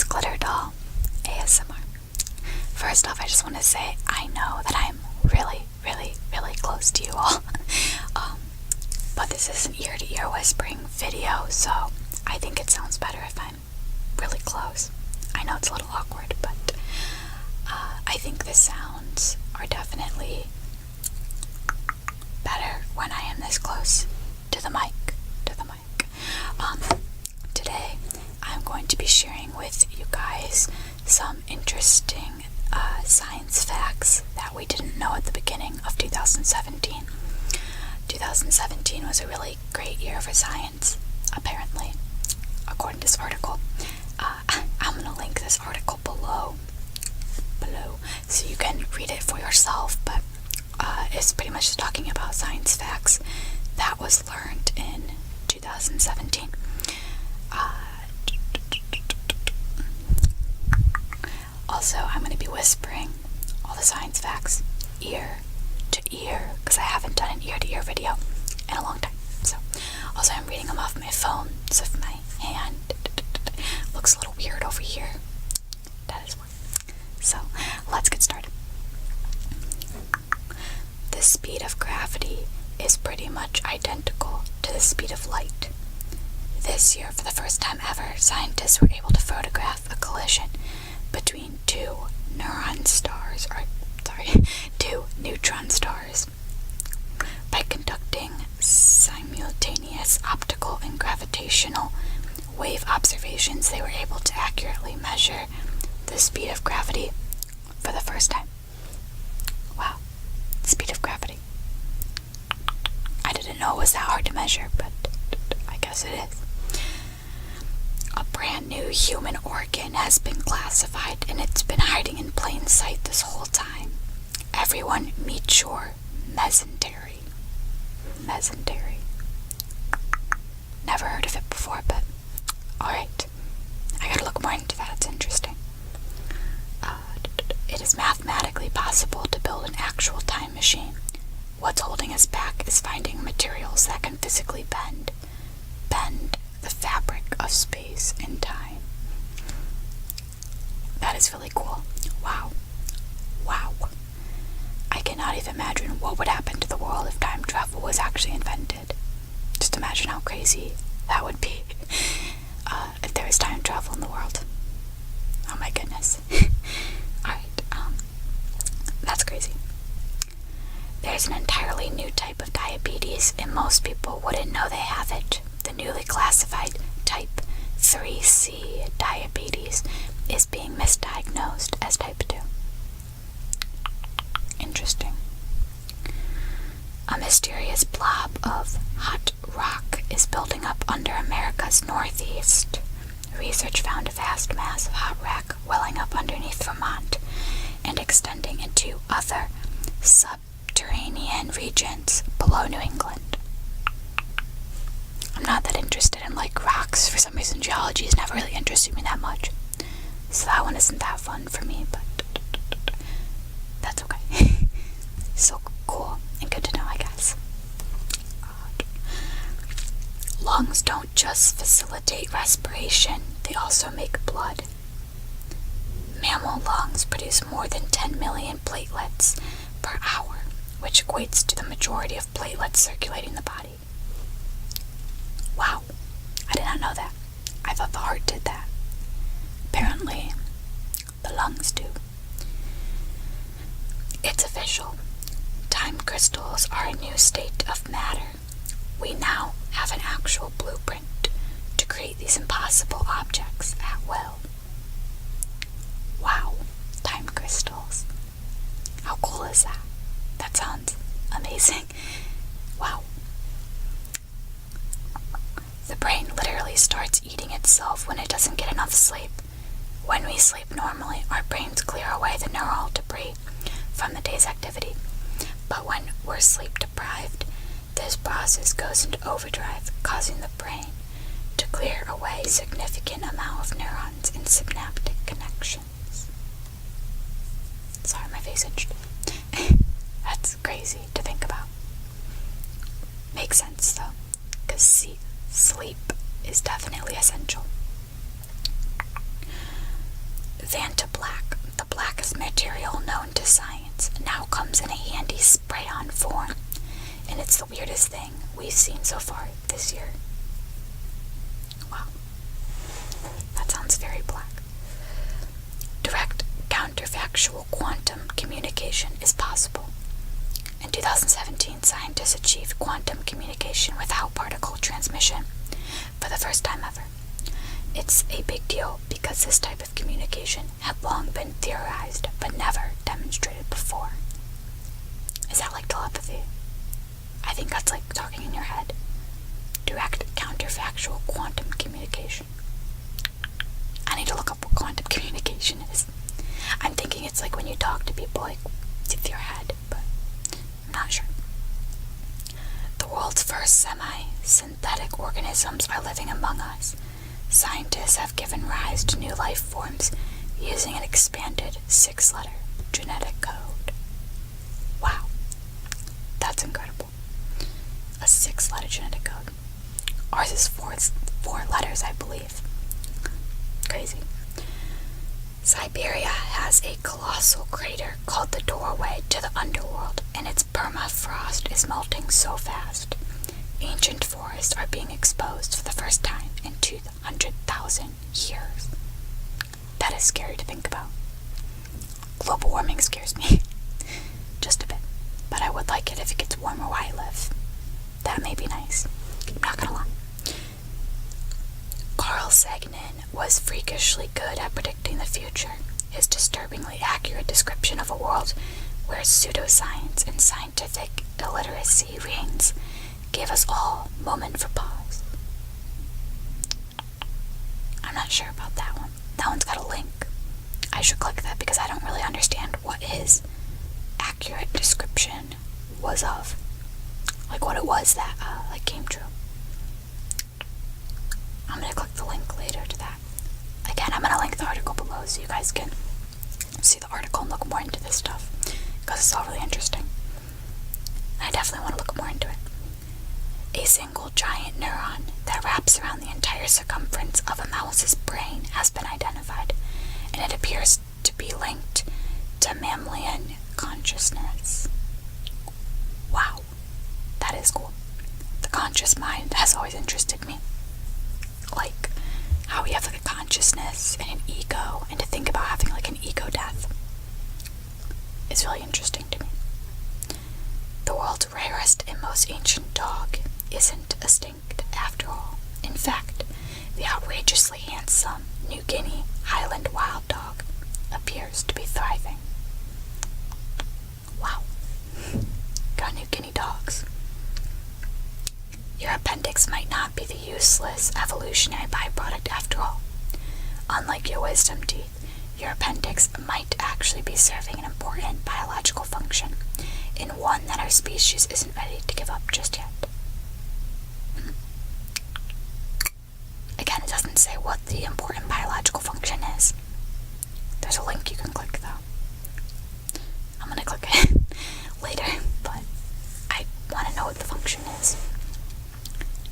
Glitterdoll ASMR. First off, I just want to say I know that I'm really close to you all. But this is an ear-to-ear whispering video, so I think it sounds better if I'm really close. I know it's a little awkward, but I think the sounds are definitely better when I am this close to the mic. Today I'm going to be sharing with you guys some interesting science facts that we didn't know at the beginning of 2017. 2017 was a really great year for science, apparently, according to this article. I'm going to link this article below so you can read it for yourself, but it's pretty much just talking about science facts that was learned in 2017. Also, I'm going to be whispering all the science facts ear to ear because I haven't done an ear-to-ear video in a long time. So, also I'm reading them off my phone, so if my hand looks a little weird over here, that is why. So, let's get started. The speed of gravity is pretty much identical to the speed of light. This year, for the first time ever, scientists were able to photograph a collision between two neutron stars. By conducting simultaneous optical and gravitational wave observations, they were able to accurately measure the speed of gravity for the first time. Wow, speed of gravity. I didn't know it was that hard to measure, but I guess it is. A brand new human organ has been classified, and it's been hiding in plain sight this whole time. Everyone meet your mesentery. Mesentery. Never heard of it before, but alright. I gotta look more into that, it's interesting. It is mathematically possible to build an actual time machine. What's holding us back is finding materials that can physically bend the fabric of space and time. That is really cool. Wow. I cannot even imagine what would happen to the world if time travel was actually invented. Just imagine how crazy that would be if there was time travel in the world. Oh my goodness. Alright, that's crazy. There's an entirely new type of diabetes, and most people wouldn't know they have it. The newly classified type 3C diabetes is being misdiagnosed as type 2. Interesting. A mysterious blob of hot rock is building up under America's northeast. Research found a vast mass of hot rock welling up underneath Vermont and extending into other subterranean regions below New England. I'm not that interested in rocks. For some reason, geology has never really interested me that much. So that one isn't that fun for me, but that's okay. So cool and good to know, I guess. Lungs don't just facilitate respiration, they also make blood. Mammal lungs produce more than 10 million platelets per hour, which equates to the majority of platelets circulating the body. Wow, I did not know that. I thought the heart did that. Apparently, the lungs do. It's official. Time crystals are a new state of matter. We now have an actual blueprint to create these impossible objects at will. Wow, time crystals. How cool is that? That sounds amazing. Wow. The brain literally starts eating itself when it doesn't get enough sleep. When we sleep normally, our brains clear away the neural debris from the day's activity. But when we're sleep deprived, this process goes into overdrive, causing the brain to clear away a significant amount of neurons and synaptic connections. Sorry, my face itched. That's crazy to think about. Makes sense though, because sleep is definitely essential. Vantablack, the blackest material known to science, now comes in a handy spray-on form, and it's the weirdest thing we've seen so far this year. Wow. That sounds very black. Direct counterfactual quantum communication is possible. In 2017, scientists achieved quantum communication without particle transmission for the first time ever. It's a big deal because this type of communication had long been theorized but never demonstrated before. Is that like telepathy? I think that's like talking in your head. Direct counterfactual quantum communication. I need to look up what quantum communication is. I'm thinking it's like when you talk to people like with your head, but I'm not sure. The world's first semi-synthetic organisms are living among us. Scientists have given rise to new life forms using an expanded 6-letter genetic code. Wow, that's incredible. A 6-letter genetic code. Ours is four letters, I believe. Crazy. Siberia has a colossal crater called the doorway to the underworld, and its permafrost is melting so fast. Ancient forests are being exposed for the first time in 200,000 years. That is scary to think about. Global warming scares me. Just a bit. But I would like it if it gets warmer where I live. That may be nice. I'm not gonna lie. Carl Sagan was freakishly good at predicting the future. His disturbingly accurate description of a world where pseudoscience and scientific illiteracy reigns gave us all a moment for pause. I'm not sure about that one. That one's got a link. I should click that because I don't really understand what his accurate description was of. Like what it was that came true. I'm gonna click the link later to that. Again, I'm gonna link the article below so you guys can see the article and look more into this stuff because it's all really interesting. And I definitely want to look more into it. A single giant neuron that wraps around the entire circumference of a mouse's brain has been identified, and it appears to be linked to mammalian consciousness. Wow, that is cool. The conscious mind has always interested me. Like, how we have like a consciousness and an ego, and to think about having like an ego death is really interesting to me. The world's rarest and most ancient dog isn't extinct after all. In fact, the outrageously handsome New Guinea Highland wild dog appears to be thriving. Wow. Got New Guinea dogs. Your appendix might not be the useless evolutionary byproduct after all. Unlike your wisdom teeth, your appendix might actually be serving an important biological function, and one that our species isn't ready to give up just yet. Again, it doesn't say what the important biological function is. There's a link you can click though. I'm gonna click it later, but I want to know what the function is.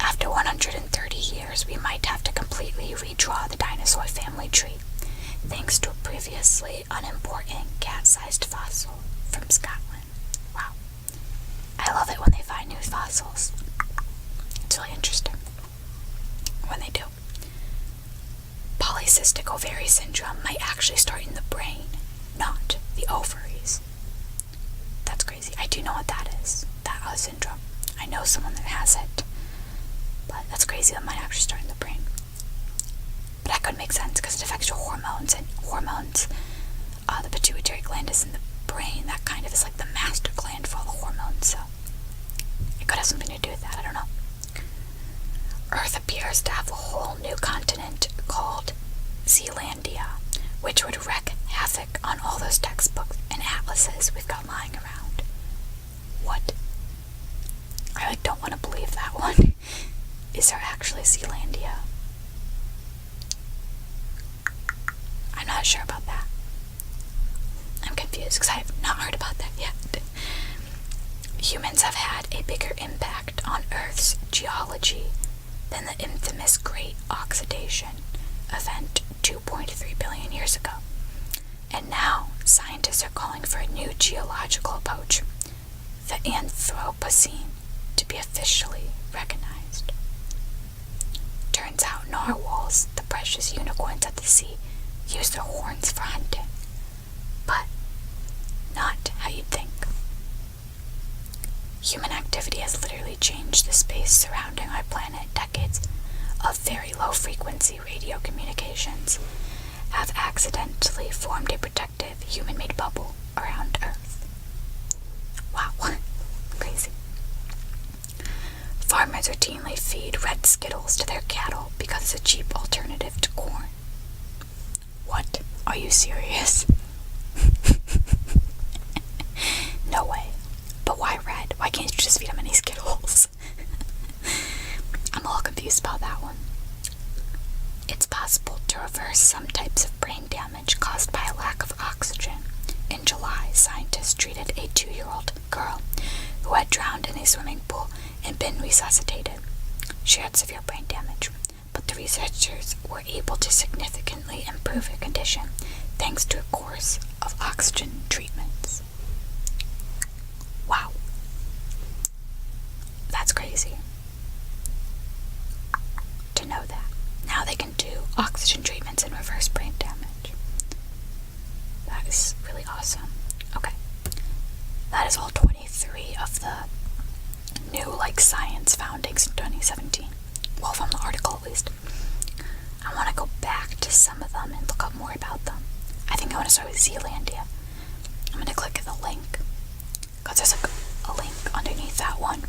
After 130 years, we might have to completely redraw the dinosaur family tree, thanks to a previously unimportant cat-sized fossil from Scotland. Wow. I love it when they find new fossils. It's really interesting when they do. Polycystic ovary syndrome might actually start in the brain, not the ovaries. That's crazy. I do know what that is, that syndrome. I know someone that has it. But that's crazy, that might actually start in the brain. But that could make sense because it affects your hormones, and hormones, the pituitary gland is in the brain. That kind of is like the master gland for all the hormones, so it could have something to do with that, I don't know. Earth appears to have a whole new continent called Zealandia, which would wreak havoc on all those textbooks and atlases we've got lying around. What? I don't want to believe that one. Is there actually Zealandia? I'm not sure about that. I'm confused because I have not heard about that yet. Humans have had a bigger impact on Earth's geology than the infamous Great Oxidation event 2.3 billion years ago. And now, scientists are calling for a new geological approach, the Anthropocene, to be officially recognized. Turns out narwhals, the precious unicorns of the sea, use their horns for hunting. But not how you'd think. Human activity has literally changed the space surrounding our planet. Decades of very low-frequency radio communications have accidentally formed a protective human-made bubble around Earth. Wow, crazy. Farmers routinely feed red Skittles to their cattle because it's a cheap alternative to corn. What? Are you serious? No way. But why red? Why can't you just feed them any Skittles? I'm a little confused about that one. It's possible to reverse some types of brain damage caused by a lack of oxygen. In July, scientists treated a 2-year-old girl who had drowned in a swimming pool and been resuscitated. She had severe brain damage, but the researchers were able to significantly improve her condition thanks to a course of oxygen treatments. Wow. That's crazy to know that. Now they can do oxygen treatments and reverse brain damage. That is really awesome. Okay. That is all 23 of the new, science foundings in 2017. Well, from the article at least. I want to go back to some of them and look up more about them. I think I want to start with Zealandia. I'm going to click the link, because there's a link underneath that one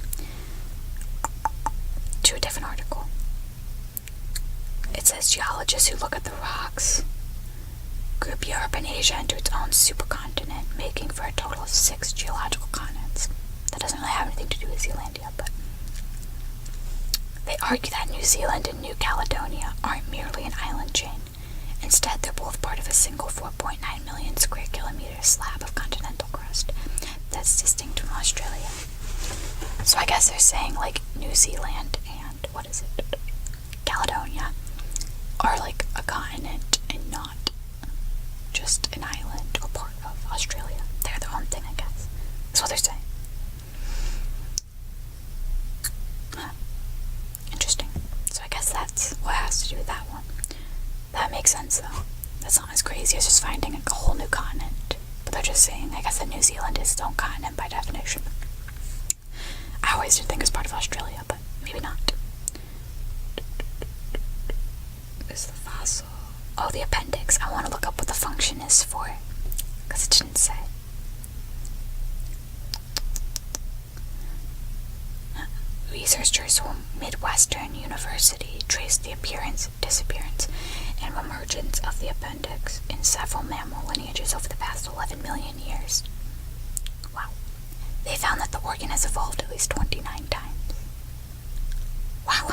to a different article. It says geologists who look at the rocks group Europe and Asia into its own supercontinent, making for a total of 6 geological continents. That doesn't really have anything to do with Zealandia, but they argue that New Zealand and New Caledonia aren't merely an island chain. Instead, they're both part of a single 4.9 million square kilometer slab of continental crust that's distinct from Australia. So I guess they're saying, New Zealand and, Caledonia are a continent and not just an island or part of Australia. They're their own thing, I guess. That's what they're saying. Interesting. So I guess that's what has to do with that one. That makes sense, though. That's not as crazy as just finding a whole new continent. But they're just saying, I guess, that New Zealand is its own continent by definition. I always did think it was part of Australia, but maybe not. There's the fossil. Oh, the appendix. I want to look up what the function is for it, because it didn't say. Researchers from Midwestern University traced the appearance, disappearance, and emergence of the appendix in several mammal lineages over the past 11 million years. Wow. They found that the organ has evolved at least 29 times. Wow.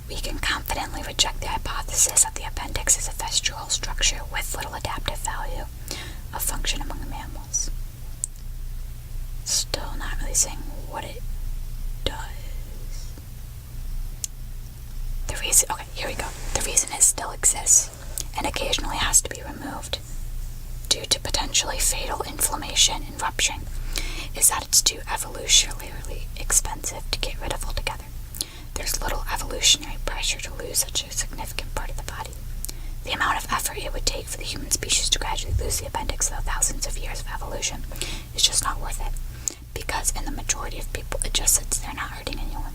We can confidently reject the hypothesis that the appendix is a vestigial structure with little adaptive value of function among mammals. Still not really saying what it does. Okay, here we go. The reason it still exists and occasionally has to be removed due to potentially fatal inflammation and rupturing is that it's too evolutionarily expensive to get rid of altogether. There's little evolutionary pressure to lose such a significant part of the body. The amount of effort it would take for the human species to gradually lose the appendix through thousands of years of evolution is just not worth it, because in the majority of people it just sits there not hurting anyone.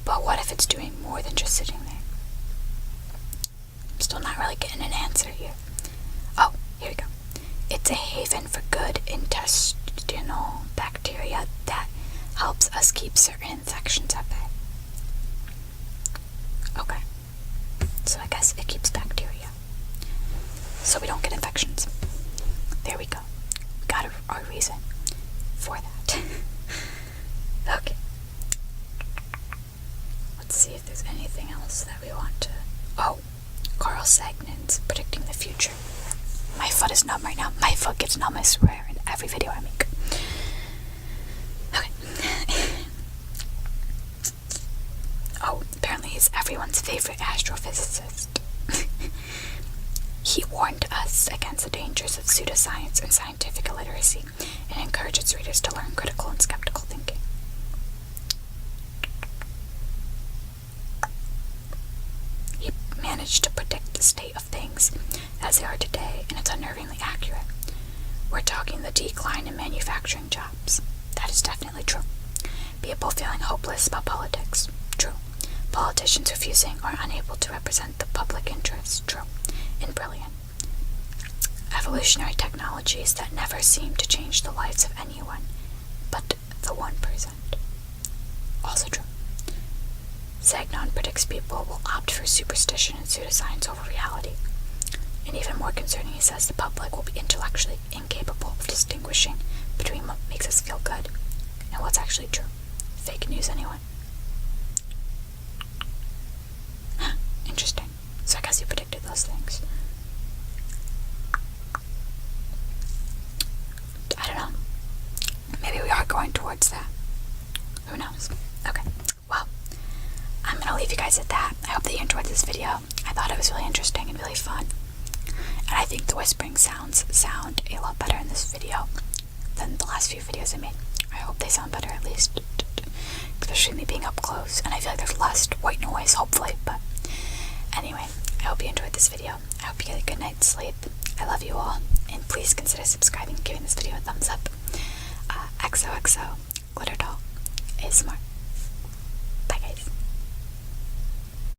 But what if it's doing more than just sitting there? I'm still not really getting an answer here. Oh, here we go. It's a haven for good intestinal bacteria that helps us keep certain infections at bay. Okay. So I guess it keeps bacteria, so we don't get infections. There we go. Got our reason for that. Okay. Let's see if there's anything else that we want to... Oh, Carl Sagan's predicting the future. My foot is numb right now. My foot gets numb, I swear, in every video I make. Okay. as everyone's favorite astrophysicist. He warned us against the dangers of pseudoscience and scientific illiteracy and encouraged its readers to learn critical and skeptical thinking. He managed to predict the state of things as they are today, and it's unnervingly accurate. We're talking the decline in manufacturing jobs. That is definitely true. People feeling hopeless about politics. True. Politicians refusing or unable to represent the public interest. True. And brilliant. Evolutionary technologies that never seem to change the lives of anyone but the 1%. Also true. Zagnon predicts people will opt for superstition and pseudoscience over reality. And even more concerning, he says the public will be intellectually incapable of distinguishing between what makes us feel good and what's actually true. Fake news, anyone? Huh, interesting. So I guess he predicted those things. I don't know. Maybe we are going towards that. Who knows? Okay. Well, I'm gonna leave you guys at that. I hope that you enjoyed this video. I thought it was really interesting and really fun. And I think the whispering sounds sound a lot better in this video than the last few videos I made. I hope they sound better at least. Especially me being up close. And I feel like there's less white noise, hopefully. But anyway, I hope you enjoyed this video. I hope you get a good night's sleep. I love you all. And please consider subscribing and giving this video a thumbs up. Xoxo, Glitterdoll, ASMR.